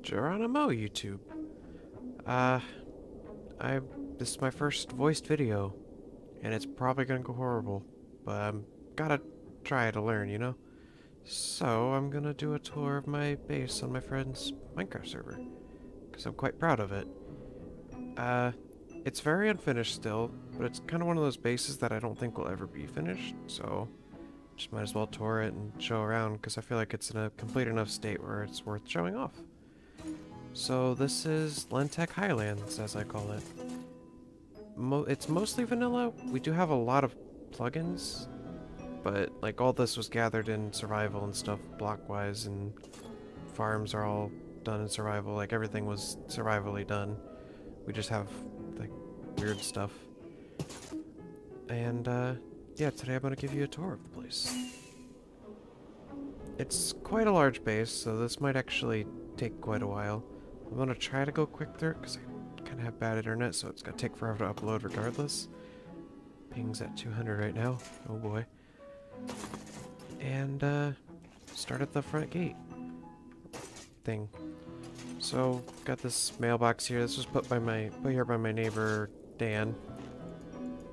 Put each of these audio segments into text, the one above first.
Geronimo YouTube. Uh, I this is my first voiced video, and it's probably gonna go horrible, but I'm gotta try to learn, you know? So I'm gonna do a tour of my base on my friend's Minecraft server, because I'm quite proud of it. Uh, it's very unfinished still, but it's kind of one of those bases that I don't think will ever be finished, so just might as well tour it and show around, because I feel like it's in a complete enough state where it's worth showing off. So this is Len-Tek Highlands, as I call it. It's mostly vanilla. We do have a lot of plugins, but like all this was gathered in survival and stuff block-wise, and farms are all done in survival. Like everything was survivally done. We just have like weird stuff. And yeah, today I'm gonna give you a tour of the place. It's quite a large base, so this might actually take quite a while. I'm gonna try to go quick through it because I kind of have bad internet, so it's gonna take forever to upload regardless. Ping's at 200 right now. Oh boy. And start at the front gate thing. So got this mailbox here. This was put here by my neighbor Dan.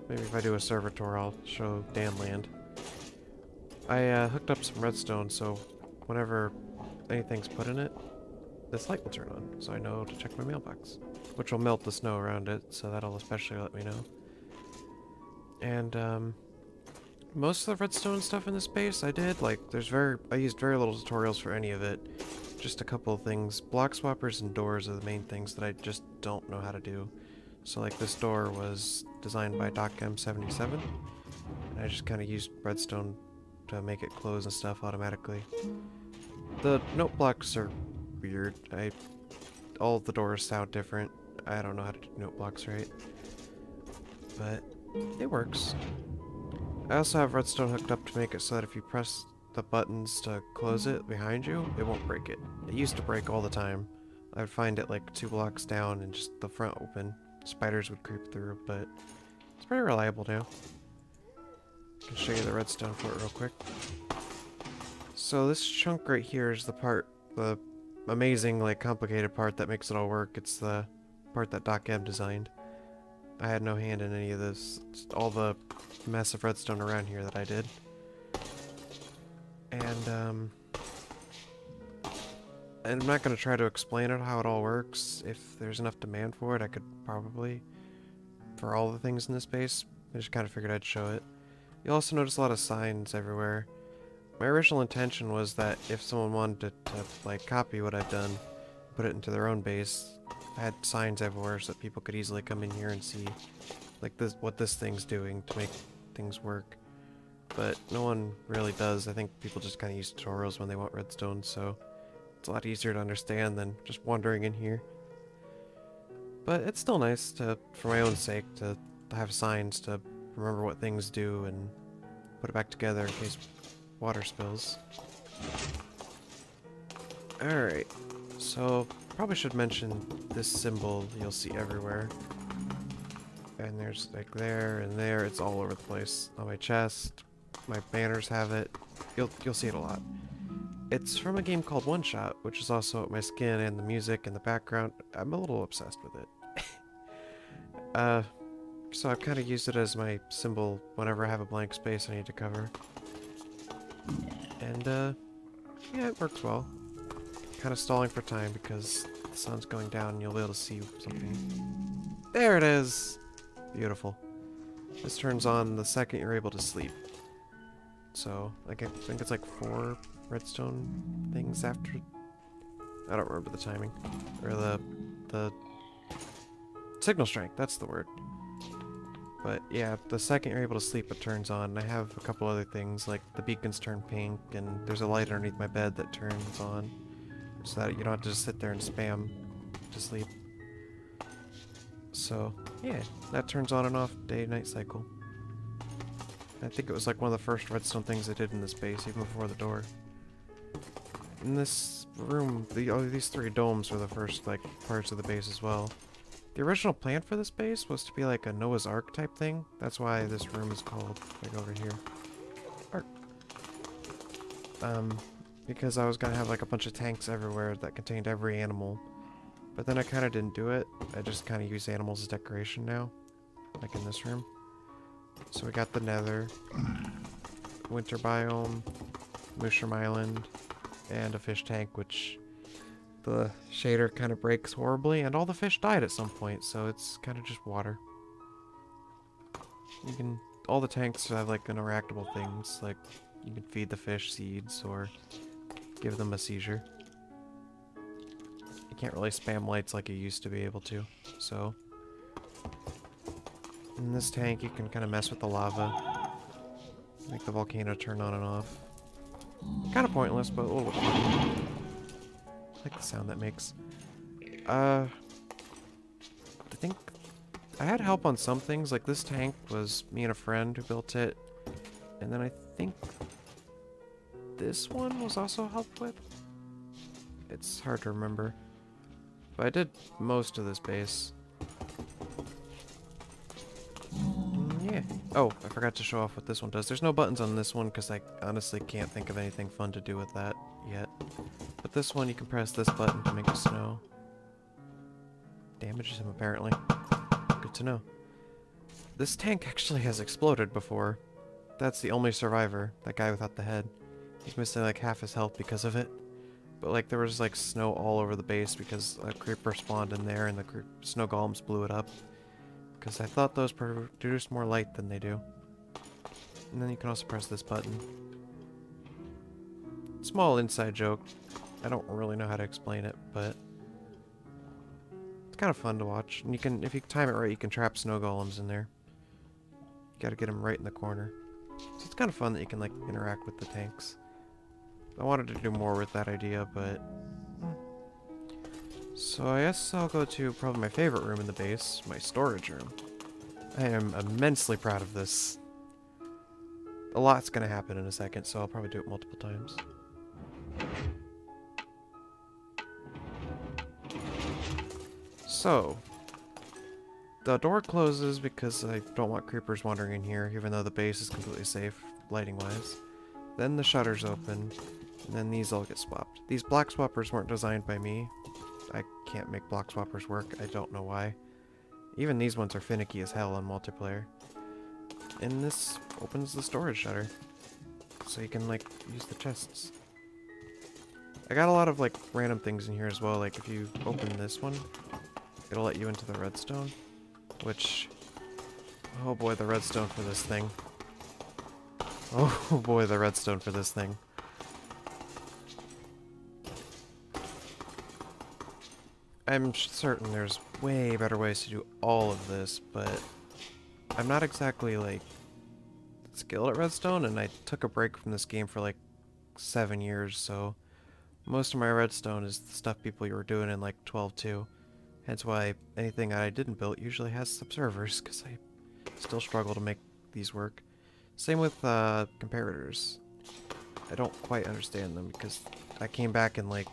Maybe if I do a server tour, I'll show Dan land. I hooked up some redstone, so whenever anything's put in it, this light will turn on, so I know to check my mailbox. Which will melt the snow around it, so that'll especially let me know. And, most of the redstone stuff in this base I did, like, I used very little tutorials for any of it. Just a couple of things. Block swappers and doors are the main things that I just don't know how to do. So, like, this door was designed by DocM77, and I just kind of used redstone to make it close and stuff automatically. The note blocks are weird. All of the doors sound different. I don't know how to do note blocks right. But it works. I also have redstone hooked up to make it so that if you press the buttons to close it behind you, it won't break it. It used to break all the time. I would find it like 2 blocks down and just the front open. Spiders would creep through, but it's pretty reliable now. I can show you the redstone for it real quick. So this chunk right here is the amazing, like, complicated part that makes it all work. It's the part that DocM designed. I had no hand in any of this. It's all the mess of redstone around here that I did. And I'm not going to try to explain it, how it all works. If there's enough demand for it, I could probably, for all the things in this base, I just kind of figured I'd show it. You'll also notice a lot of signs everywhere. My original intention was that if someone wanted to like, copy what I've done, put it into their own base, I had signs everywhere so that people could easily come in here and see, like, what this thing's doing to make things work. But no one really does. I think people just kind of use tutorials when they want redstone, so it's a lot easier to understand than just wandering in here. But it's still nice to, for my own sake, to have signs to remember what things do and put it back together in case water spills. Alright, so probably should mention this symbol you'll see everywhere. And there's like there and there, it's all over the place. On my chest, my banners have it. You'll see it a lot. It's from a game called One Shot, which is also my skin and the music and the background. I'm a little obsessed with it. So I've kind of used it as my symbol whenever I have a blank space I need to cover. And yeah, it works well. Kind of stalling for time because the sun's going down and you'll be able to see something. There it is! Beautiful. This turns on the second you're able to sleep. So, like, I think it's like 4 redstone things after... I don't remember the timing. Or the signal strength, that's the word. But yeah, the second you're able to sleep it turns on. I have a couple other things, like the beacons turn pink, and there's a light underneath my bed that turns on. So that you don't have to just sit there and spam to sleep. So, yeah, that turns on and off day-night cycle. I think it was like one of the first redstone things I did in this base, even before the door. In this room, these 3 domes were the first, like, parts of the base as well. The original plan for this base was to be like a Noah's Ark type thing. That's why this room is called, like, over here, Ark. because I was gonna have like a bunch of tanks everywhere that contained every animal. But then I kind of didn't do it. I just kind of use animals as decoration now, like in this room. So we got the nether, winter biome, mushroom island, and a fish tank, which the shader kind of breaks horribly, and all the fish died at some point, so it's kind of just water. You can, all the tanks have like interactable things, like you can feed the fish seeds or give them a seizure. You can't really spam lights like you used to be able to, so. In this tank you can kind of mess with the lava, make the volcano turn on and off. Kind of pointless, but a little bit fun. I like the sound that makes. I think I had help on some things, like this tank was me and a friend who built it, and then I think this one was also helped with. It's hard to remember, but I did most of this base. Yeah. Oh, I forgot to show off what this one does. There's no buttons on this one because I honestly can't think of anything fun to do with that yet. But this one, you can press this button to make it snow. Damages him, apparently. Good to know. This tank actually has exploded before. That's the only survivor, that guy without the head. He's missing like half his health because of it. But like there was like snow all over the base because a creeper spawned in there and the snow golems blew it up. Because I thought those produced more light than they do. And then you can also press this button. Small inside joke. I don't really know how to explain it, but it's kind of fun to watch. And you can, if you time it right, you can trap snow golems in there. You gotta get them right in the corner. So it's kind of fun that you can like interact with the tanks. I wanted to do more with that idea, but so I guess I'll go to probably my favorite room in the base, my storage room. I am immensely proud of this. A lot's gonna happen in a second, so I'll probably do it multiple times. So, the door closes because I don't want creepers wandering in here, even though the base is completely safe, lighting-wise. Then the shutters open, and then these all get swapped. These block swappers weren't designed by me. I can't make block swappers work, I don't know why. Even these ones are finicky as hell on multiplayer. And this opens the storage shutter, so you can like use the chests. I got a lot of like random things in here as well, like if you open this one, it'll let you into the redstone, which, oh boy, the redstone for this thing. Oh boy, the redstone for this thing. I'm certain there's way better ways to do all of this, but I'm not exactly, like, skilled at redstone, and I took a break from this game for, like, 7 years, so most of my redstone is the stuff people were doing in, like, 12.2. Hence why anything I didn't build usually has subservers, because I still struggle to make these work. Same with, comparators. I don't quite understand them, because I came back in, like,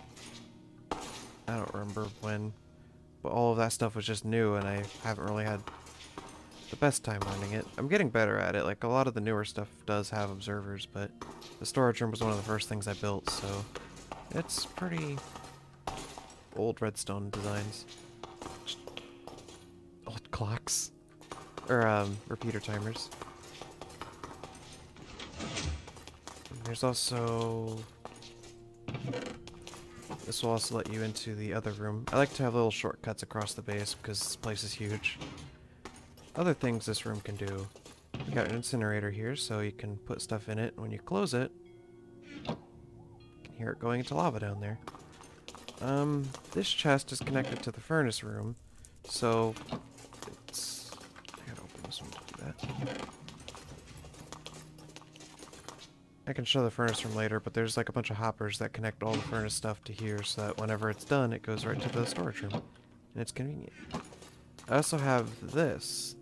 I don't remember when, but all of that stuff was just new, and I haven't really had the best time learning it. I'm getting better at it. Like, a lot of the newer stuff does have observers, but the storage room was one of the first things I built, so it's pretty old redstone designs. Just old clocks. Or, repeater timers. And there's also... This will also let you into the other room. I like to have little shortcuts across the base because this place is huge. Other things this room can do. We got an incinerator here, so you can put stuff in it. When you close it, you can hear it going into lava down there. This chest is connected to the furnace room, so it's... I gotta open this one to do that. I can show the furnace room later, but there's like a bunch of hoppers that connect all the furnace stuff to here so that whenever it's done, it goes right to the storage room. And it's convenient. I also have this.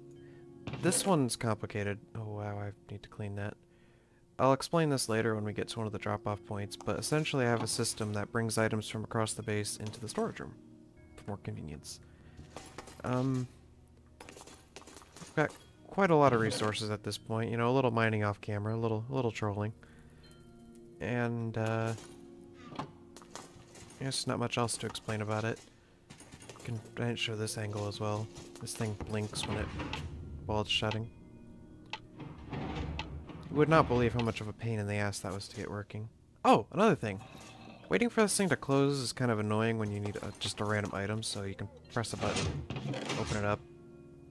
This one's complicated. Oh wow, I need to clean that. I'll explain this later when we get to one of the drop-off points, but essentially I have a system that brings items from across the base into the storage room for more convenience. I've got quite a lot of resources at this point, you know, a little mining off camera, a little trolling. And, There's not much else to explain about it. I didn't show this angle as well. This thing blinks while it's shutting. You would not believe how much of a pain in the ass that was to get working. Oh, another thing. Waiting for this thing to close is kind of annoying when you need just a random item, so you can press a button, open it up,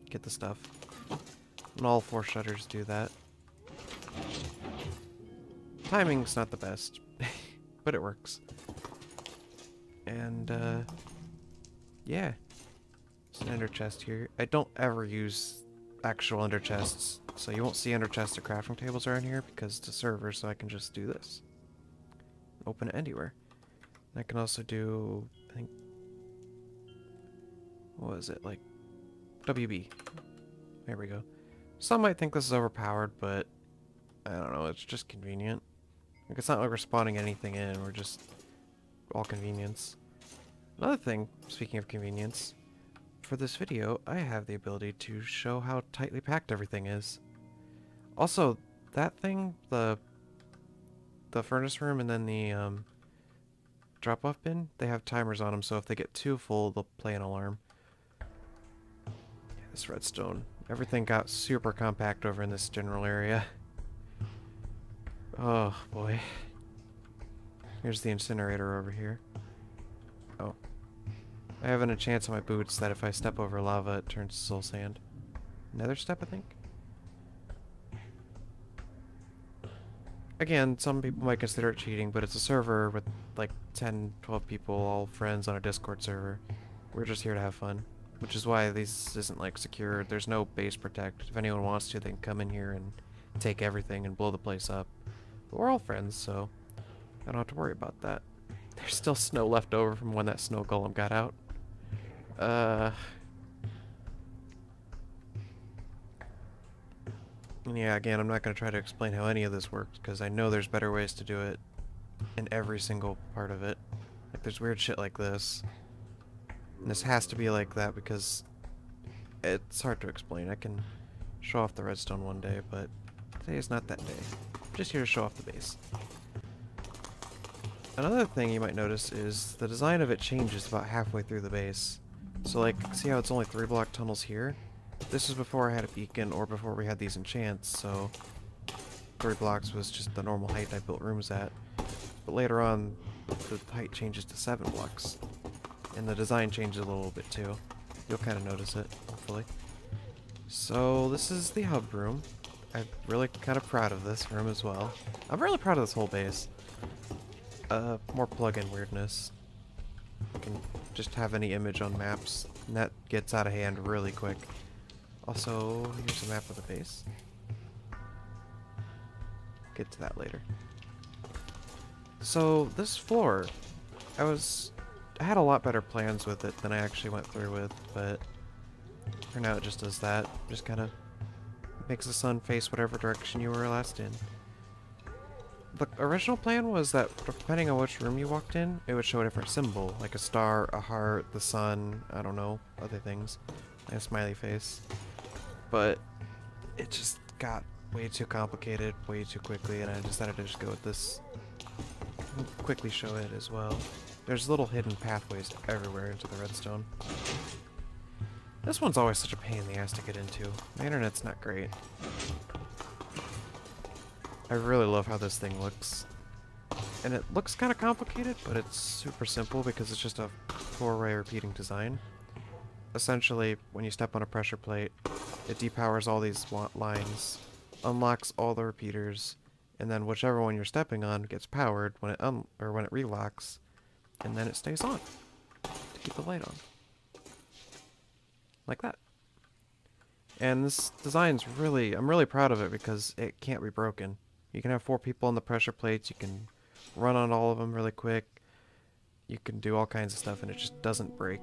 get the stuff. And all 4 shutters do that. Timing's not the best, but it works. And, yeah. There's an ender chest here. I don't ever use actual ender chests, so you won't see ender chests or crafting tables around here because it's a server, so I can just do this. Open it anywhere. I can also do, I think, what was it, like, WB. There we go. Some might think this is overpowered, but I don't know, it's just convenient. Like, it's not like we're spawning anything in, we're just all convenience. Another thing, speaking of convenience, for this video, I have the ability to show how tightly packed everything is. Also, that thing, the furnace room and then the drop-off bin, they have timers on them, so if they get too full, they'll play an alarm. Yeah, this redstone, everything got super compact over in this general area. Oh boy. Here's the incinerator over here. Oh. I have a chance on my boots that if I step over lava, it turns to soul sand. Nether step, I think? Again, some people might consider it cheating, but it's a server with like 10, 12 people, all friends on a Discord server. We're just here to have fun, which is why this isn't like secure. There's no base protect. If anyone wants to, they can come in here and take everything and blow the place up. But we're all friends, so I don't have to worry about that. There's still snow left over from when that snow golem got out. Yeah, again, I'm not going to try to explain how any of this works, because I know there's better ways to do it in every single part of it. Like, there's weird shit like this. And this has to be like that, because it's hard to explain. I can show off the redstone one day, but today is not that day. I'm just here to show off the base. Another thing you might notice is the design of it changes about halfway through the base. So, like, see how it's only 3 block tunnels here? This is before I had a beacon, or before we had these enchants, so 3 blocks was just the normal height I built rooms at. But later on, the height changes to 7 blocks. And the design changes a little bit too. You'll kind of notice it, hopefully. So this is the hub room. I'm really kind of proud of this room as well. I'm really proud of this whole base. More plug-in weirdness. You can just have any image on maps, and that gets out of hand really quick. Also, here's a map of the base. Get to that later. So, this floor, I had a lot better plans with it than I actually went through with, but for now it just does that. Just kind of makes the sun face whatever direction you were last in. The original plan was that depending on which room you walked in, it would show a different symbol, like a star, a heart, the sun, I don't know, other things, like a smiley face. But it just got way too complicated way too quickly, and I decided to just go with this. I'll quickly show it as well. There's little hidden pathways everywhere into the redstone. This one's always such a pain in the ass to get into. My internet's not great. I really love how this thing looks. And it looks kind of complicated, but it's super simple because it's just a 4-way repeating design. Essentially, when you step on a pressure plate, it depowers all these lines, unlocks all the repeaters, and then whichever one you're stepping on gets powered when it when it relocks, and then it stays on to keep the light on. Like that. And this design's really, I'm really proud of it because it can't be broken. You can have 4 people on the pressure plates, you can run on all of them really quick, you can do all kinds of stuff and it just doesn't break.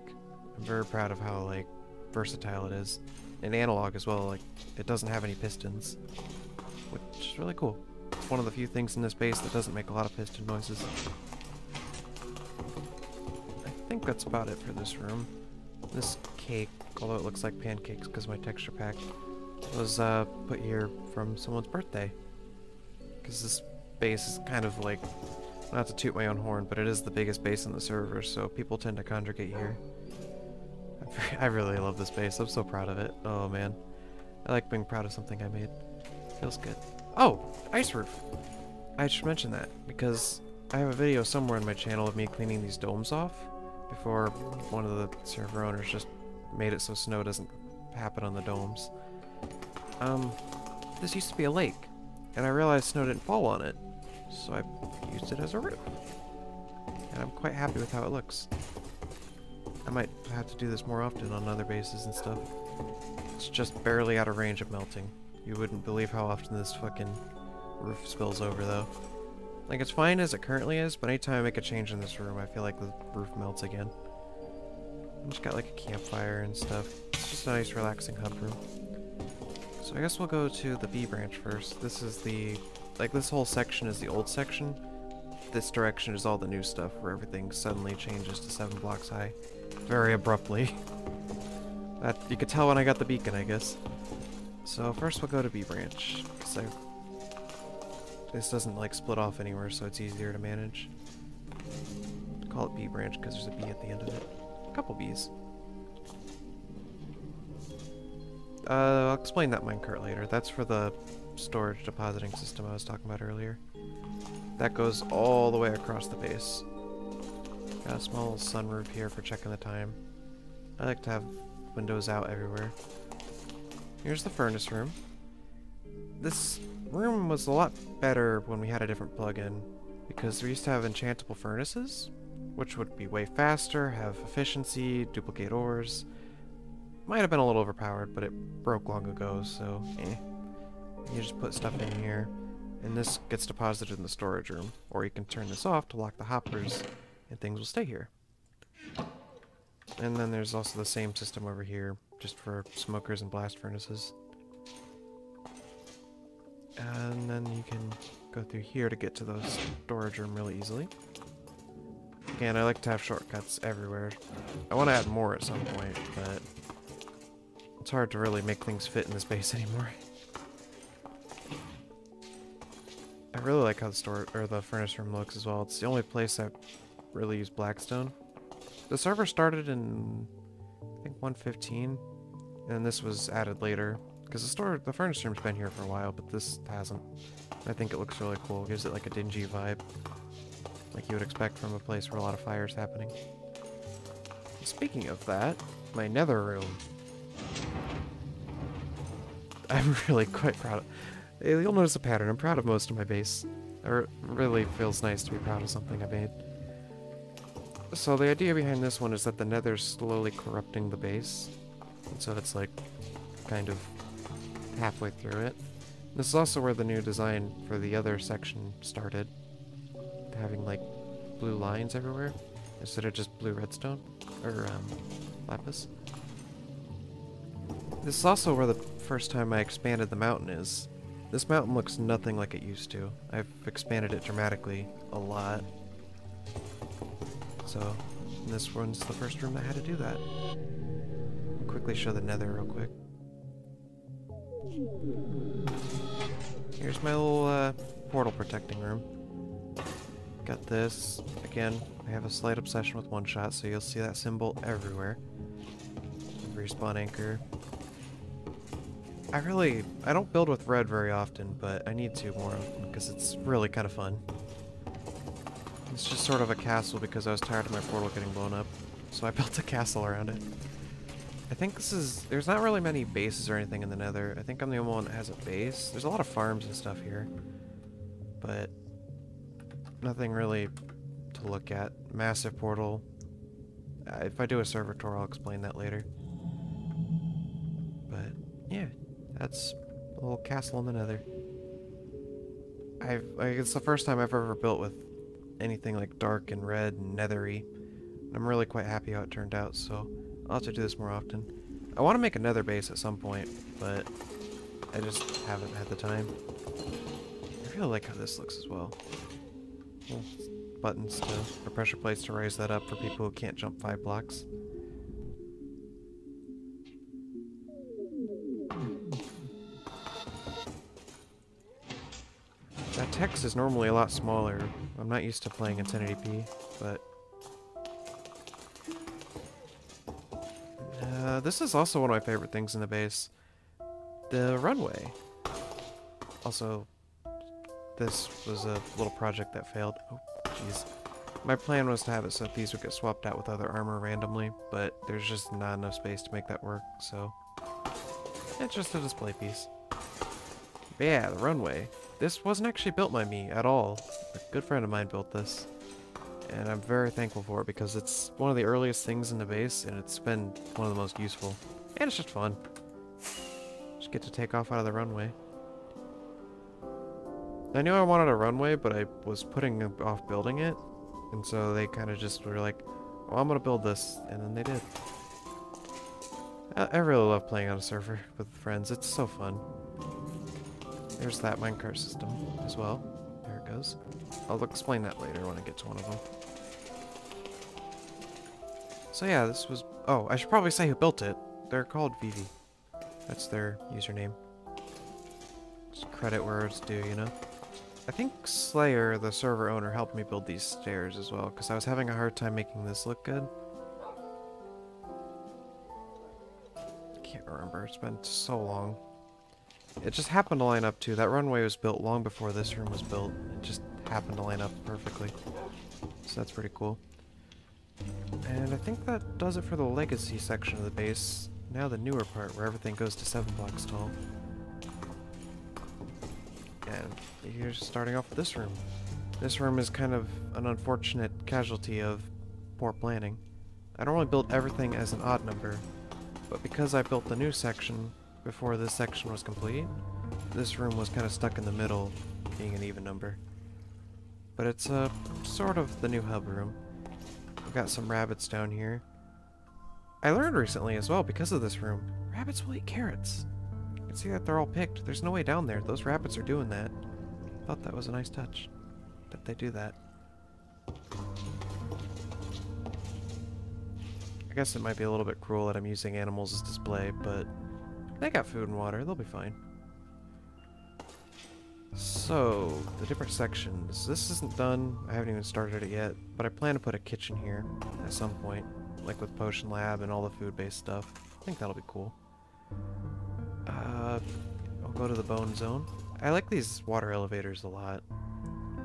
I'm very proud of how, like, versatile it is. And analog as well, like, it doesn't have any pistons, which is really cool. It's one of the few things in this base that doesn't make a lot of piston noises. I think that's about it for this room. This cake, although it looks like pancakes because my texture pack, was put here from someone's birthday. Because this base is kind of like Not to toot my own horn, but it is the biggest base in the server, so people tend to congregate here. I really love this base. I'm so proud of it. Oh man. I like being proud of something I made. Feels good. Oh! Ice roof! I should mention that, because I have a video somewhere on my channel of me cleaning these domes off before one of the server owners just made it so snow doesn't happen on the domes. This used to be a lake, and I realized snow didn't fall on it, so I used it as a roof. And I'm quite happy with how it looks. I might have to do this more often on other bases and stuff. It's just barely out of range of melting. You wouldn't believe how often this fucking roof spills over, though. Like, it's fine as it currently is, but anytime I make a change in this room, I feel like the roof melts again. I just got, like, a campfire and stuff. It's just a nice, relaxing hub room. So I guess we'll go to the B branch first. This is the... like, this whole section is the old section. This direction is all the new stuff, where everything suddenly changes to 7 blocks high. Very abruptly. That you could tell when I got the beacon, I guess. So first we'll go to B branch, because this doesn't like split off anywhere, so it's easier to manage. Call it B branch because there's a B at the end of it. A couple B's. I'll explain that minecart later. That's for the storage depositing system I was talking about earlier. That goes all the way across the base. Got a small little sunroof here for checking the time. I like to have windows out everywhere. Here's the furnace room. This room was a lot better when we had a different plugin, because we used to have enchantable furnaces, which would be way faster, have efficiency, duplicate ores. Might have been a little overpowered, but it broke long ago, so eh. You just put stuff in here, and this gets deposited in the storage room, or you can turn this off to lock the hoppers, and things will stay here. And then there's also the same system over here, just for smokers and blast furnaces. And then you can go through here to get to the storage room really easily. Again, I like to have shortcuts everywhere. I want to add more at some point, but it's hard to really make things fit in this base anymore. I really like how the furnace room looks as well. It's the only place I've really used Blackstone. The server started in, I think, 1.15, and this was added later. Because the furnace room's been here for a while, but this hasn't. I think it looks really cool. It gives it like a dingy vibe. Like you would expect from a place where a lot of fire's happening. Speaking of that, my nether room. I'm really quite proud of... You'll notice a pattern. I'm proud of most of my base. It really feels nice to be proud of something I made. So the idea behind this one is that the nether's slowly corrupting the base. And so it's like, kind of halfway through it. This is also where the new design for the other section started. Having like blue lines everywhere, instead of just blue redstone, or lapis. This is also where the first time I expanded the mountain is. This mountain looks nothing like it used to. I've expanded it dramatically a lot. So, this one's the first room that had to do that. I'll quickly show the nether real quick. Here's my little portal protecting room. Got this. Again, I have a slight obsession with one-shot, so you'll see that symbol everywhere. Respawn anchor. I don't build with red very often, but I need to more often because it's really kind of fun. It's just sort of a castle because I was tired of my portal getting blown up, so I built a castle around it. I think there's not really many bases or anything in the nether. I think I'm the only one that has a base. There's a lot of farms and stuff here, but nothing really to look at. Massive portal. If I do a server tour, I'll explain that later. But yeah, that's a little castle in the nether. It's the first time I've ever built with anything like dark and red and nethery. I'm really quite happy how it turned out, so I'll have to do this more often. I want to make a nether base at some point, but I just haven't had the time. I really like how this looks as well. Little buttons or pressure plates to raise that up for people who can't jump 5 blocks. Text is normally a lot smaller. I'm not used to playing in 1080p, but... this is also one of my favorite things in the base. The runway. Also, this was a little project that failed. Oh, jeez. My plan was to have it so that these would get swapped out with other armor randomly, but there's just not enough space to make that work, so... it's just a display piece. But yeah, the runway. This wasn't actually built by me at all. A good friend of mine built this. And I'm very thankful for it because it's one of the earliest things in the base and it's been one of the most useful. And it's just fun. Just get to take off out of the runway. I knew I wanted a runway, but I was putting off building it. And so they kind of just were like, well, I'm going to build this. And then they did. I really love playing on a server with friends. It's so fun. There's that minecart system as well. There it goes. I'll explain that later when I get to one of them. So yeah, this was... oh, I should probably say who built it. They're called Vivi. That's their username. Just credit where it's due, you know? I think Slayer, the server owner, helped me build these stairs as well, because I was having a hard time making this look good. Can't remember, it's been so long. It just happened to line up too. That runway was built long before this room was built. It just happened to line up perfectly. So that's pretty cool. And I think that does it for the legacy section of the base. Now the newer part where everything goes to 7 blocks tall. And here's starting off with this room. This room is kind of an unfortunate casualty of poor planning. I normally build everything as an odd number, but because I built the new section before this section was complete, this room was kind of stuck in the middle, being an even number. But it's sort of the new hub room. We've got some rabbits down here. I learned recently as well, because of this room, rabbits will eat carrots. You can see that they're all picked. There's no way down there. Those rabbits are doing that. Thought that was a nice touch, that they do that. I guess it might be a little bit cruel that I'm using animals as display, but they got food and water. They'll be fine. So, the different sections. This isn't done. I haven't even started it yet, but I plan to put a kitchen here at some point, like with Potion Lab and all the food-based stuff. I think that'll be cool. I'll go to the bone zone. I like these water elevators a lot.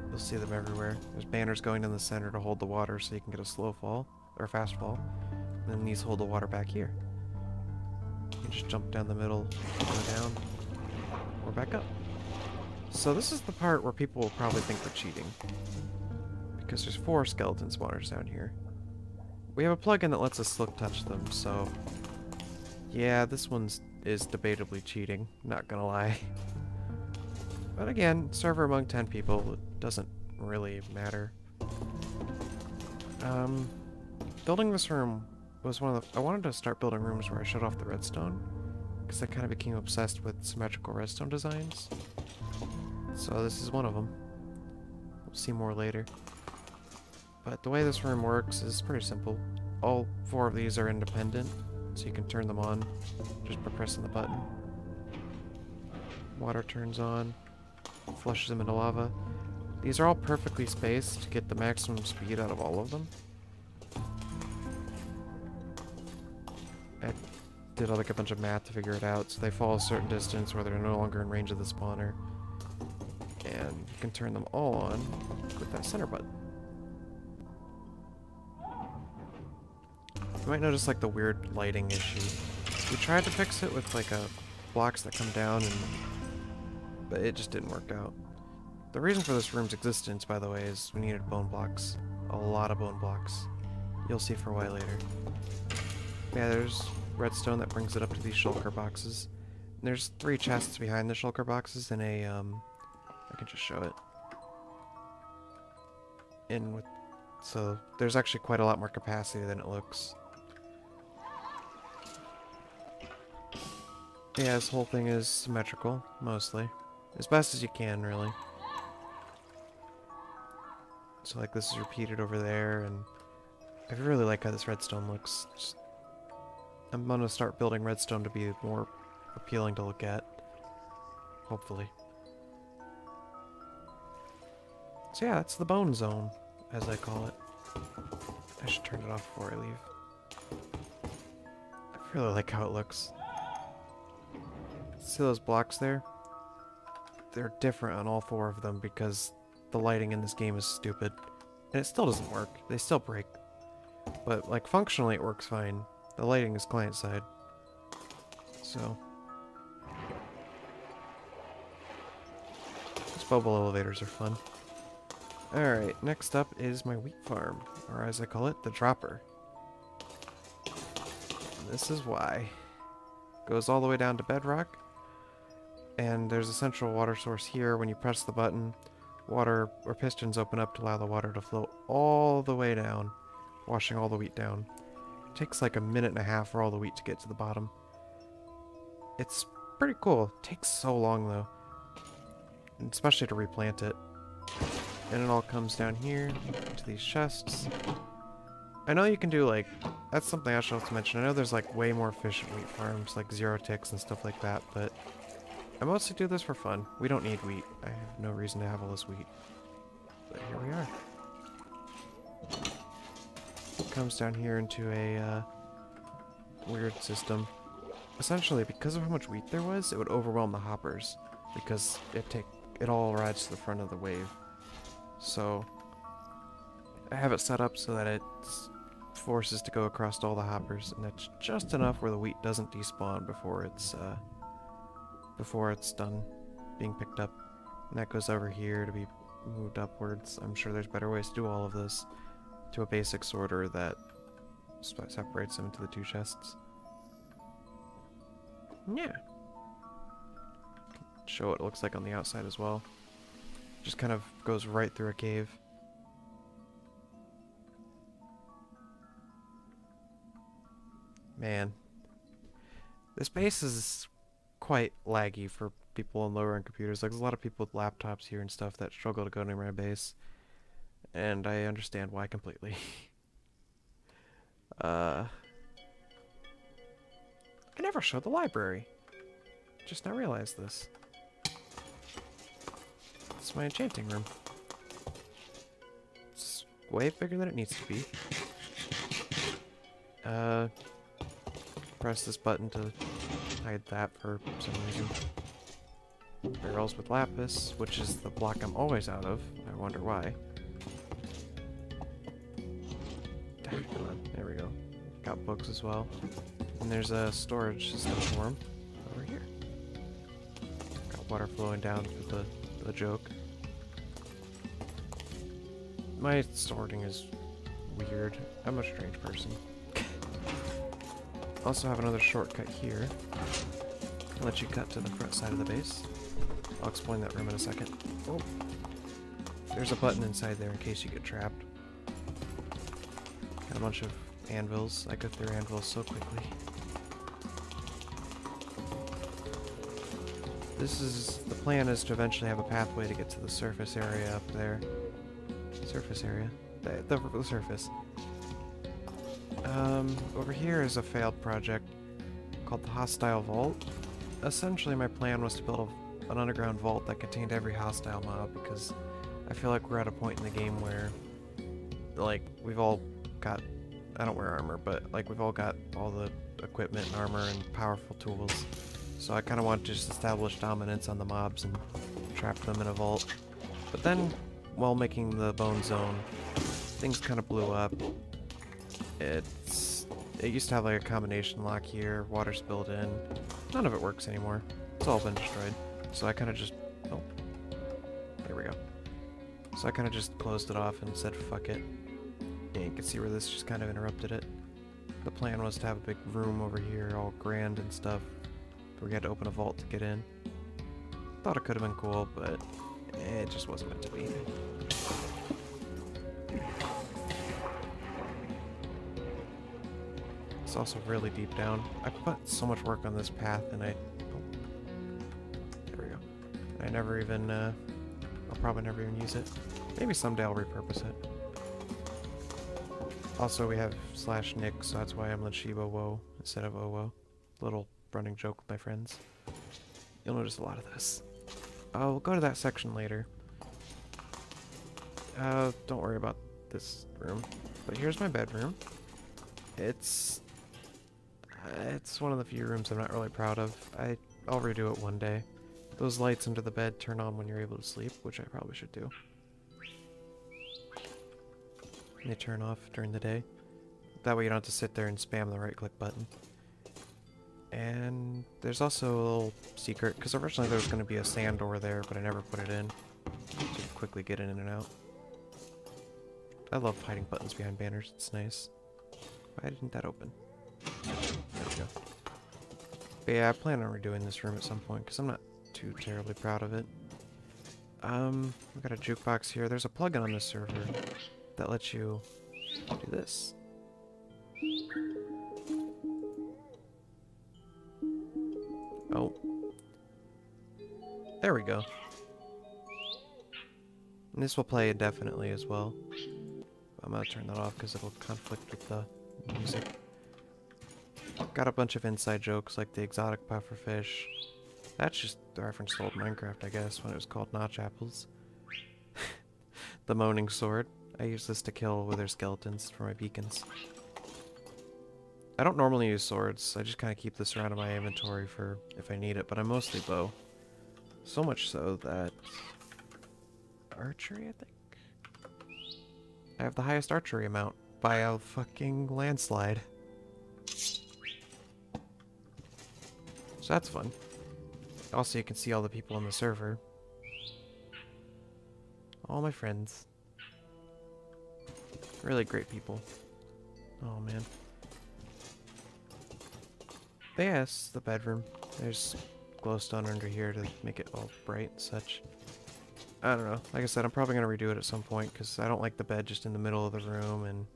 You'll see them everywhere. There's banners going in the center to hold the water so you can get a slow fall, or fast fall. And then these hold the water back here. You can just jump down the middle, go down, or back up. So this is the part where people will probably think we're cheating. Because there's 4 skeleton spawners down here. We have a plugin that lets us slick touch them, so... yeah, this is debatably cheating, not gonna lie. But again, server among 10 people, it doesn't really matter. Building this room was one of the... I wanted to start building rooms where I shut off the redstone, because I kind of became obsessed with symmetrical redstone designs. So this is one of them. We'll see more later. But the way this room works is pretty simple. All 4 of these are independent, so you can turn them on just by pressing the button. Water turns on, flushes them into lava. These are all perfectly spaced to get the maximum speed out of all of them. I did like a bunch of math to figure it out, so they fall a certain distance where they're no longer in range of the spawner. And you can turn them all on with that center button. You might notice like the weird lighting issue. We tried to fix it with like blocks that come down, but it just didn't work out. The reason for this room's existence, by the way, is we needed bone blocks. A lot of bone blocks. You'll see for why later. Yeah, there's redstone that brings it up to these shulker boxes. And there's 3 chests behind the shulker boxes and a I can just show it. So there's actually quite a lot more capacity than it looks. Yeah, this whole thing is symmetrical, mostly. As best as you can, really. So like this is repeated over there, and I really like how this redstone looks. I'm gonna start building redstone to be more appealing to look at. Hopefully. So yeah, that's the bone zone, as I call it. I should turn it off before I leave. I really like how it looks. See those blocks there? They're different on all 4 of them because the lighting in this game is stupid. And it still doesn't work. They still break. But, like, functionally it works fine. The lighting is client side. So. These bubble elevators are fun. Alright, next up is my wheat farm. Or as I call it, the dropper. And this is why. Goes all the way down to bedrock. And there's a central water source here. When you press the button, water or pistons open up to allow the water to flow all the way down, washing all the wheat down. It takes like a minute and a half for all the wheat to get to the bottom. It's pretty cool. It takes so long though, and especially to replant it. And it all comes down here to these chests. I know you can do like, that's something I should also mention. I know there's like way more efficient wheat farms, like 0 ticks and stuff like that, but I mostly do this for fun. We don't need wheat. I have no reason to have all this wheat. But here we are. It comes down here into a weird system. Essentially, because of how much wheat there was, it would overwhelm the hoppers. Because it all rides to the front of the wave. So I have it set up so that it forces to go across all the hoppers, and that's just enough where the wheat doesn't despawn before it's done being picked up. And that goes over here to be moved upwards. I'm sure there's better ways to do all of this to a basic sorter that separates them into the 2 chests. Yeah. Show what it looks like on the outside as well. Just kind of goes right through a cave. Man. This base is quite laggy for people on lower end computers. Like, there's a lot of people with laptops here and stuff that struggle to go near my base. And I understand why completely. I never showed the library. Just now realized this. It's my enchanting room. It's way bigger than it needs to be. Press this button to hide that for some reason. Barrels with lapis, which is the block I'm always out of. I wonder why. Come on, there we go. Got books as well. And there's a storage system for them over here. Got water flowing down through the joke. My sorting is weird. I'm a strange person. Also have another shortcut here. I'll let you cut to the front side of the base. I'll explain that room in a second. Oh. There's a button inside there in case you get trapped. Got a bunch of anvils. I go through anvils so quickly. The plan is to eventually have a pathway to get to the surface area up there. Surface area? The surface. Over here is a failed project called the Hostile Vault. Essentially, my plan was to build an underground vault that contained every hostile mob, because I feel like we're at a point in the game where, like, we've all got, I don't wear armor, but, like, we've all got all the equipment and armor and powerful tools. So I kind of want to just establish dominance on the mobs and trap them in a vault. But then, while making the bone zone, things kind of blew up. It used to have like a combination lock here, water spilled in. None of it works anymore. It's all been destroyed. So I kind of just, oh, there we go. So I kind of just closed it off and said fuck it. Yeah, you can see where this just kind of interrupted it. The plan was to have a big room over here, all grand and stuff. But we had to open a vault to get in. Thought it could have been cool, but it just wasn't meant to be. It's also really deep down. I put so much work on this path, and there we go. I never even, I'll probably never even use it. Maybe someday I'll repurpose it. Also, we have /Nick, so that's why I'm Lenshiba Woe instead of Owo. Little running joke with my friends. You'll notice a lot of this. I'll go to that section later. Don't worry about this room. But here's my bedroom. It's one of the few rooms I'm not really proud of. I'll redo it one day. Those lights under the bed turn on when you're able to sleep, which I probably should do. They turn off during the day. That way you don't have to sit there and spam the right-click button. And there's also a little secret, because originally there was going to be a sand door there, but I never put it in. To quickly get in and out. I love hiding buttons behind banners, it's nice. Why didn't that open? There we go. But yeah, I plan on redoing this room at some point, because I'm not too terribly proud of it. We got a jukebox here. There's a plugin on this server that lets you do this. Oh. There we go. And this will play indefinitely as well. I'm gonna turn that off because it'll conflict with the music. Got a bunch of inside jokes like the exotic pufferfish. That's just the reference to old Minecraft, I guess, when it was called Notch Apples. The moaning sword. I use this to kill wither skeletons for my beacons. I don't normally use swords. I just kind of keep this around in my inventory for if I need it, but I'm mostly bow. So much so that... archery, I think? I have the highest archery amount by a fucking landslide. So that's fun. Also, you can see all the people on the server. All my friends. Really great people. Oh, man. But yes, the bedroom. There's glowstone under here to make it all bright and such. I don't know. Like I said, I'm probably going to redo it at some point because I don't like the bed just in the middle of the room and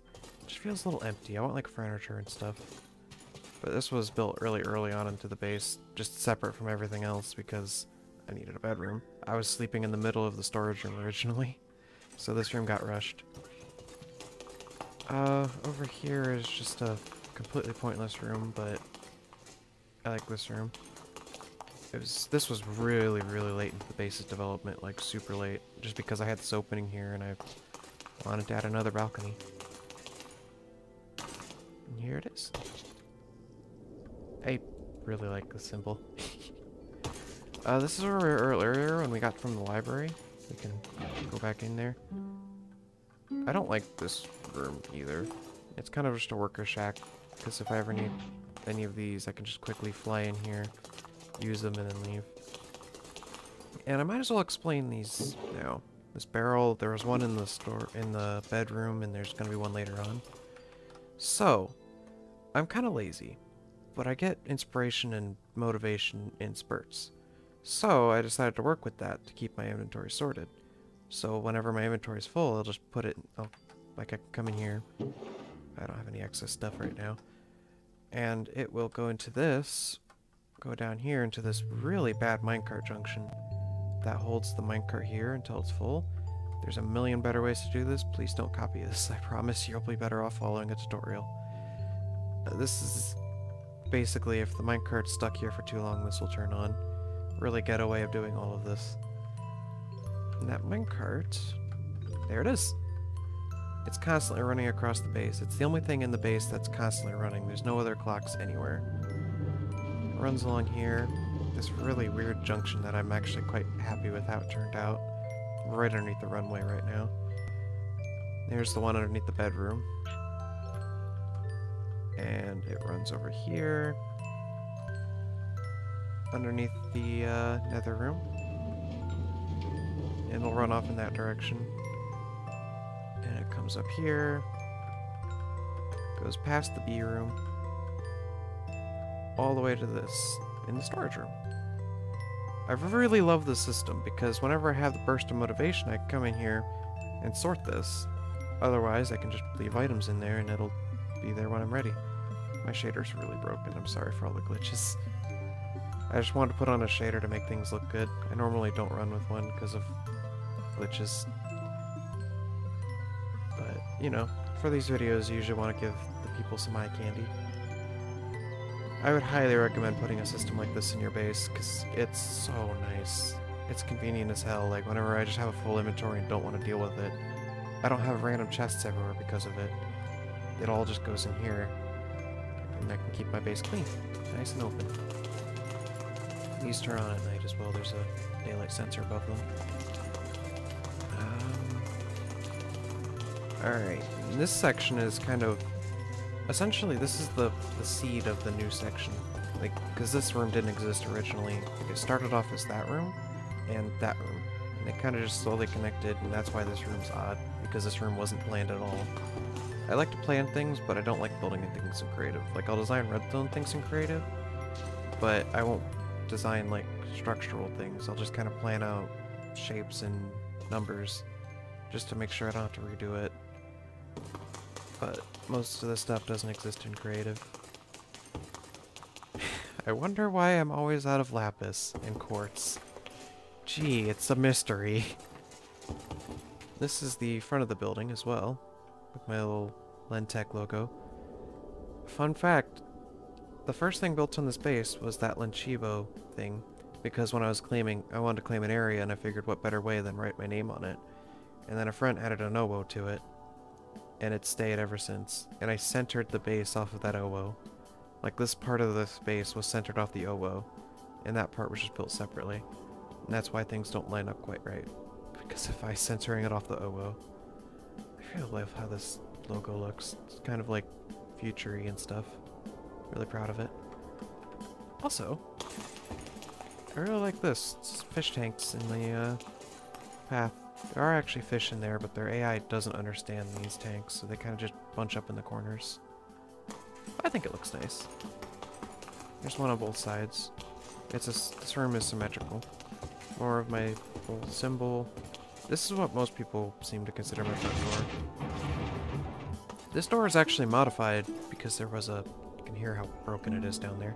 it just feels a little empty. I want like furniture and stuff. But this was built really early on into the base, just separate from everything else because I needed a bedroom. I was sleeping in the middle of the storage room originally, so this room got rushed. Over here is just a completely pointless room, but I like this room. This was really, really late into the base's development, like super late, just because I had this opening here and I wanted to add another balcony. And here it is. I really like this symbol. This is where we were earlier when we got from the library. We can go back in there. I don't like this room either. It's kind of just a worker shack, because if I ever need any of these, I can just quickly fly in here, use them, and then leave. And I might as well explain these now. This barrel, there was one in the bedroom, and there's going to be one later on. So, I'm kind of lazy, but I get inspiration and motivation in spurts. So, I decided to work with that to keep my inventory sorted. So, whenever my inventory is full, I'll just put it, like I can come in here. I don't have any excess stuff right now. And it will go into this, go down here into this really bad minecart junction that holds the minecart here until it's full. There's a million better ways to do this. Please don't copy this. I promise you'll be better off following a tutorial. This is basically if the minecart's stuck here for too long, this will turn on. Really ghetto way of doing all of this. And that minecart, there it is. It's constantly running across the base. It's the only thing in the base that's constantly running. There's no other clocks anywhere. It runs along here. This really weird junction that I'm actually quite happy with how it turned out. Right underneath the runway right now. There's the one underneath the bedroom. And it runs over here. Underneath the nether room. And it'll run off in that direction. And it comes up here. Goes past the B room. All the way to this, in the storage room. I really love this system because whenever I have the burst of motivation, I can come in here and sort this. Otherwise, I can just leave items in there and it'll be there when I'm ready. My shader's really broken. I'm sorry for all the glitches. I just wanted to put on a shader to make things look good. I normally don't run with one because of glitches. But, you know, for these videos, you usually want to give the people some eye candy. I would highly recommend putting a system like this in your base, because it's so nice. It's convenient as hell, like whenever I just have a full inventory and don't want to deal with it, I don't have random chests everywhere because of it. It all just goes in here. And I can keep my base clean. Nice and open. These turn on at night as well. There's a daylight sensor above them. Alright. This section is kind of... Essentially, this is the seed of the new section. Like, because this room didn't exist originally. Like, it started off as that room and that room. And they kind of just slowly connected, and that's why this room's odd. Because this room wasn't planned at all. I like to plan things, but I don't like building things in creative. Like, I'll design redstone things in creative, but I won't design, like, structural things. I'll just kind of plan out shapes and numbers just to make sure I don't have to redo it. But most of the stuff doesn't exist in creative. I wonder why I'm always out of lapis and quartz. Gee, it's a mystery. This is the front of the building as well, with my little Len-Tek logo. Fun fact, the first thing built on this base was that Lenchibo thing, because when I was claiming, I wanted to claim an area, and I figured what better way than write my name on it. And then a friend added an OWO to it, and it's stayed ever since. And I centered the base off of that OWO. Like, this part of this base was centered off the OWO, and that part was just built separately. And that's why things don't line up quite right. Because if I centering it off the OWO, I really love how this logo looks. It's kind of like future-y and stuff. Really proud of it. Also, I really like this. It's fish tanks in the path. There are actually fish in there, but their AI doesn't understand these tanks, so they kind of just bunch up in the corners. I think it looks nice. There's one on both sides. This room is symmetrical. More of my old symbol. This is what most people seem to consider my front door. This door is actually modified because there was a... You can hear how broken it is down there.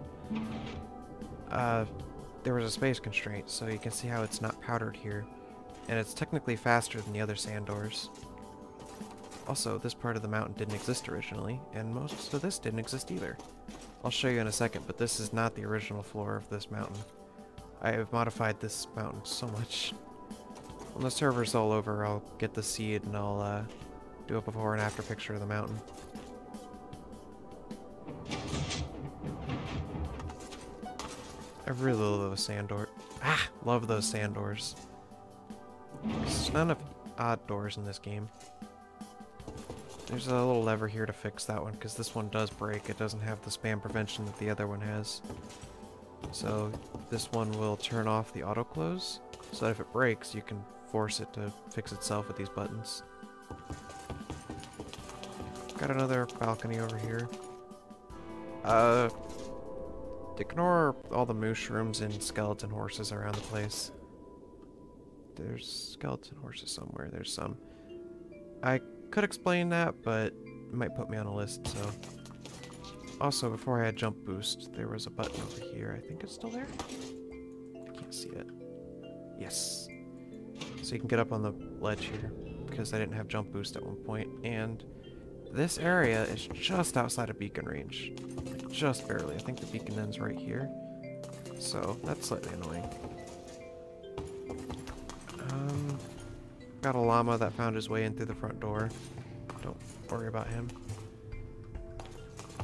There was a space constraint, so you can see how it's not powdered here. And it's technically faster than the other sand doors. Also, this part of the mountain didn't exist originally, and most of this didn't exist either. I'll show you in a second, but this is not the original floor of this mountain. I have modified this mountain so much. When the server's all over, I'll get the seed and I'll do a before and after picture of the mountain. I really love those sand doors. Love those sand doors. There's not enough odd doors in this game. There's a little lever here to fix that one, because this one does break. It doesn't have the spam prevention that the other one has. So this one will turn off the auto close, so that if it breaks, you can force it to fix itself with these buttons. Got another balcony over here. Ignore all the mushrooms and skeleton horses around the place. There's skeleton horses somewhere. There's some. I could explain that, but it might put me on a list, so... Also, before I had jump boost, there was a button over here. I think it's still there? I can't see it. Yes. So you can get up on the ledge here, because I didn't have jump boost at one point, and this area is just outside of beacon range. Like, just barely. I think the beacon ends right here. So, that's slightly annoying. Got a llama that found his way in through the front door. Don't worry about him.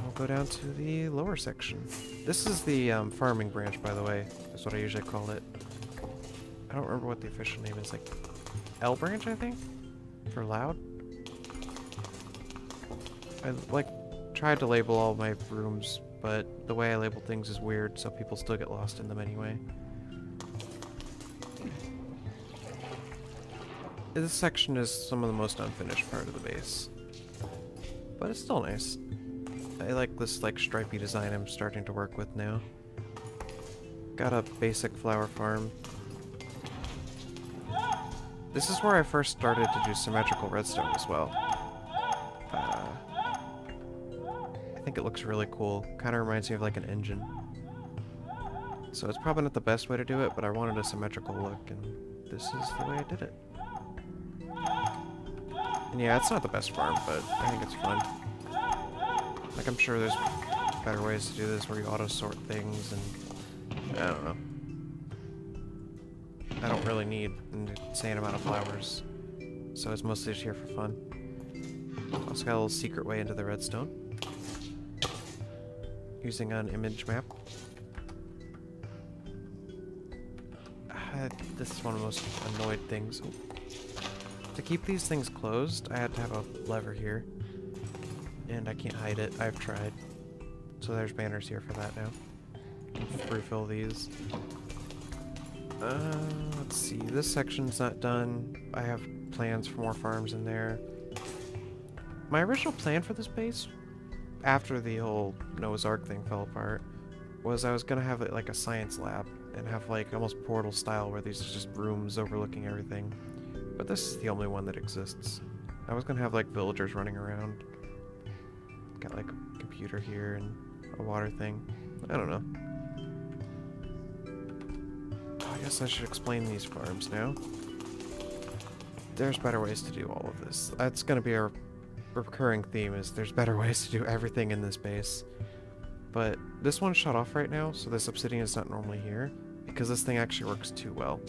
We'll go down to the lower section. This is the farming branch, by the way. That's what I usually call it. I don't remember what the official name is. Like L branch, I think? For loud? I tried to label all my rooms, but the way I label things is weird, so people still get lost in them anyway. This section is some of the most unfinished part of the base. But it's still nice. I like this stripey design I'm starting to work with now. Got a basic flower farm. This is where I first started to do symmetrical redstone as well. I think it looks really cool. Kind of reminds me of like an engine. So it's probably not the best way to do it, but I wanted a symmetrical look, and this is the way I did it. And yeah, it's not the best farm, but I think it's fun. Like, I'm sure there's better ways to do this where you auto-sort things, and I don't know. I don't really need an insane amount of flowers. so it's mostly just here for fun. Also got a little secret way into the redstone. Using an image map. This is one of the most annoyed things. To keep these things closed, I had to have a lever here. And I can't hide it. I've tried. So there's banners here for that now. Refill these. Let's see. This section's not done. I have plans for more farms in there. My original plan for this base, after the whole Noah's Ark thing fell apart, was I was gonna have it like a science lab and have like almost Portal style where these are just rooms overlooking everything. But this is the only one that exists. I was gonna have like villagers running around. Got like a computer here and a water thing. I don't know. I guess I should explain these farms now. There's better ways to do all of this. That's gonna be our recurring theme, is there's better ways to do everything in this base. But this one's shut off right now, so this obsidian is not normally here, because this thing actually works too well.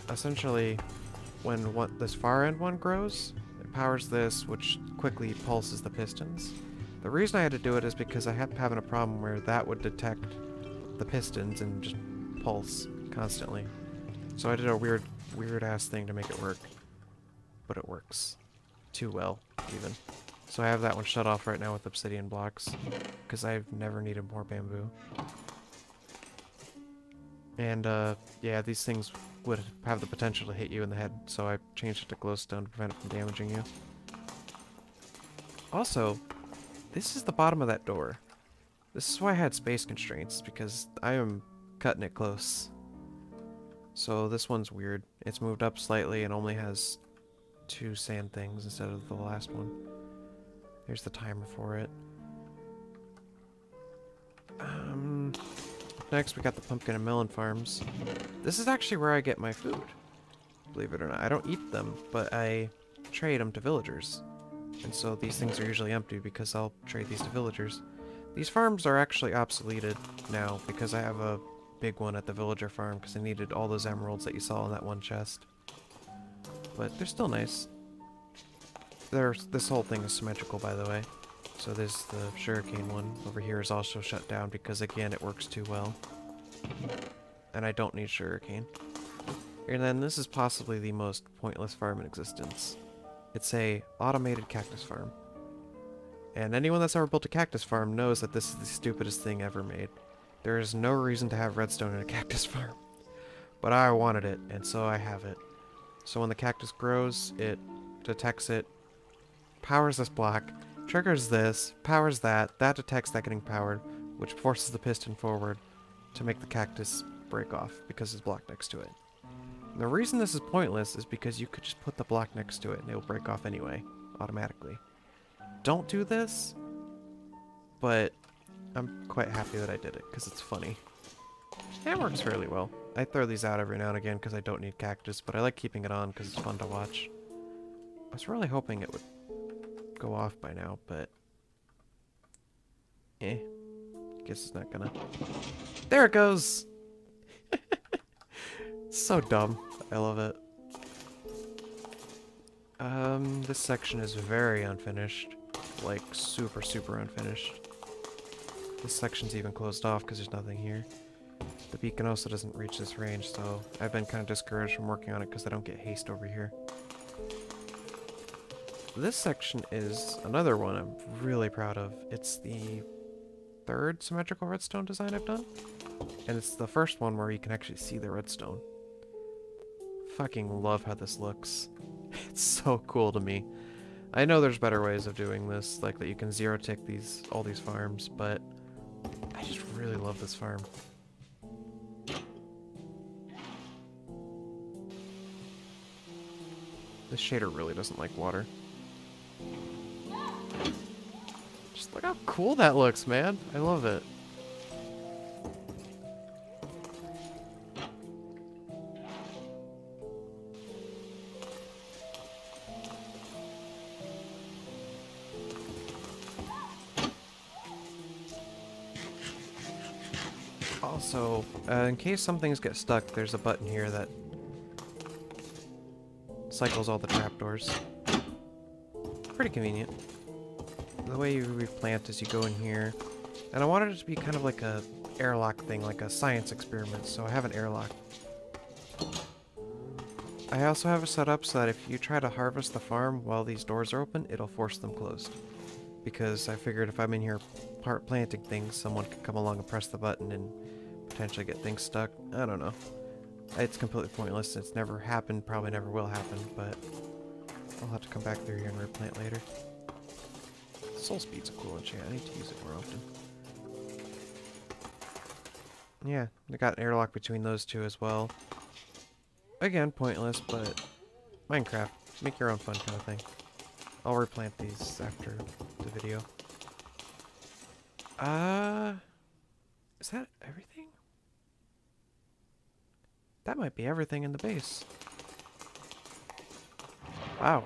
Essentially, when this far end one grows, it powers this, which quickly pulses the pistons. The reason I had to do it is because I kept having a problem where that would detect the pistons and just pulse constantly. So I did a weird ass thing to make it work. But it works. Too well, even. So I have that one shut off right now with obsidian blocks, because I've never needed more bamboo. And, yeah, these things would have the potential to hit you in the head, so I changed it to glowstone to prevent it from damaging you. Also, this is the bottom of that door. This is why I had space constraints, because I am cutting it close. So this one's weird. It's moved up slightly and only has 2 sand things instead of the last one. There's the timer for it. Next we got the pumpkin and melon farms. This is actually where I get my food. Believe it or not. I don't eat them, but I trade them to villagers. And so these things are usually empty because I'll trade these to villagers. These farms are actually obsoleted now because I have a big one at the villager farm because I needed all those emeralds that you saw in that one chest. But they're still nice. This whole thing is symmetrical, by the way. So there's the sugarcane one over here is also shut down because, again, it works too well. And I don't need sugarcane. And then this is possibly the most pointless farm in existence. It's a automated cactus farm. And anyone that's ever built a cactus farm knows that this is the stupidest thing ever made. There is no reason to have redstone in a cactus farm. But I wanted it, and so I have it. So when the cactus grows, it detects it, powers this block, triggers this, powers that, that detects that getting powered, which forces the piston forward to make the cactus break off because it's blocked next to it. And the reason this is pointless is because you could just put the block next to it and it'll break off anyway, automatically. Don't do this, but I'm quite happy that I did it because it's funny. And it works fairly well. I throw these out every now and again because I don't need cactus, but I like keeping it on because it's fun to watch. I was really hoping it would go off by now, but guess it's not gonna. There it goes! So dumb. I love it. This section is very unfinished. Like, super, super unfinished. This section's even closed off because there's nothing here. The beacon also doesn't reach this range, so I've been kind of discouraged from working on it because I don't get haste over here. This section is another one I'm really proud of. It's the 3rd symmetrical redstone design I've done. And it's the first one where you can actually see the redstone. Fucking love how this looks. It's so cool to me. I know there's better ways of doing this, like that you can zero tick all these farms, but I just really love this farm. This shader really doesn't like water. Just look how cool that looks, man. I love it. Also, in case some things get stuck, there's a button here that cycles all the trapdoors. Pretty convenient. The way you replant is you go in here, and I wanted it to be kind of like a airlock thing, like a science experiment, so I have an airlock. I also have it set up so that if you try to harvest the farm while these doors are open, it'll force them closed. Because I figured if I'm in here planting things, someone could come along and press the button and potentially get things stuck. I don't know. It's completely pointless. It's never happened, probably never will happen, but I'll have to come back through here and replant later. Soul Speed's a cool enchant. I need to use it more often. Yeah, I got an airlock between those two as well. Again, pointless, but Minecraft. Make your own fun kind of thing. I'll replant these after the video. Is that everything? That might be everything in the base. Wow.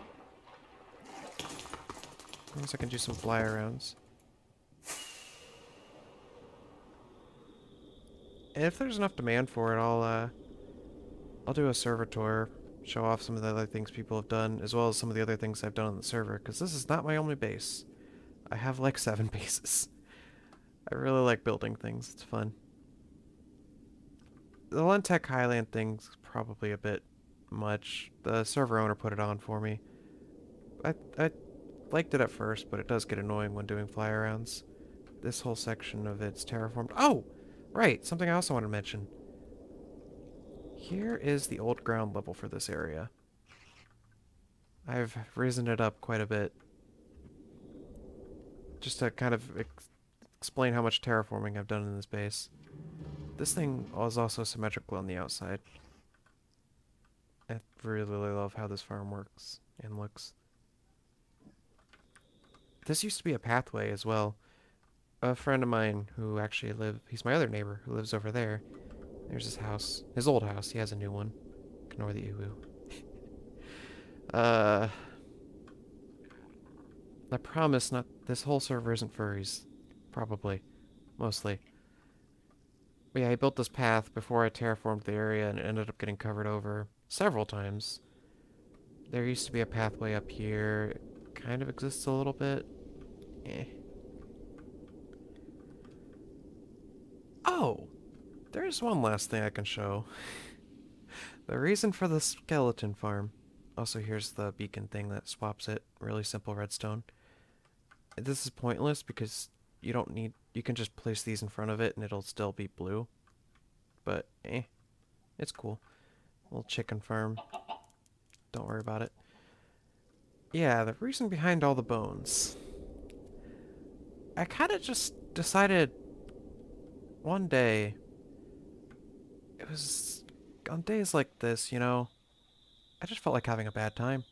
I guess I can do some fly arounds. And if there's enough demand for it, I'll do a server tour, show off some of the other things people have done, as well as some of the other things I've done on the server, because this is not my only base. I have like 7 bases. I really like building things, it's fun. The Len-Tek Highland thing's probably a bit much. The server owner put it on for me. I liked it at first, but it does get annoying when doing fly-arounds. This whole section of it's terraformed. Oh! Right, something I also want to mention. Here is the old ground level for this area. I've risen it up quite a bit. Just to kind of explain how much terraforming I've done in this base. This thing is also symmetrical on the outside. I really love how this farm works and looks. This used to be a pathway as well. A friend of mine who actually he's my other neighbor who lives over there. There's his house. His old house. He has a new one. Ignore the uwu. I promise this whole server isn't furries. Probably. Mostly. But yeah, I built this path before I terraformed the area and it ended up getting covered over several times. There used to be a pathway up here. It kind of exists a little bit. Eh. Oh! There's one last thing I can show. The reason for the skeleton farm. Also, here's the beacon thing that swaps it. Really simple redstone. This is pointless because you can just place these in front of it and it'll still be blue. But, it's cool. Little chicken farm. Don't worry about it. Yeah, the reason behind all the bones. I kind of just decided one day, it was on days like this, I just felt like having a bad time.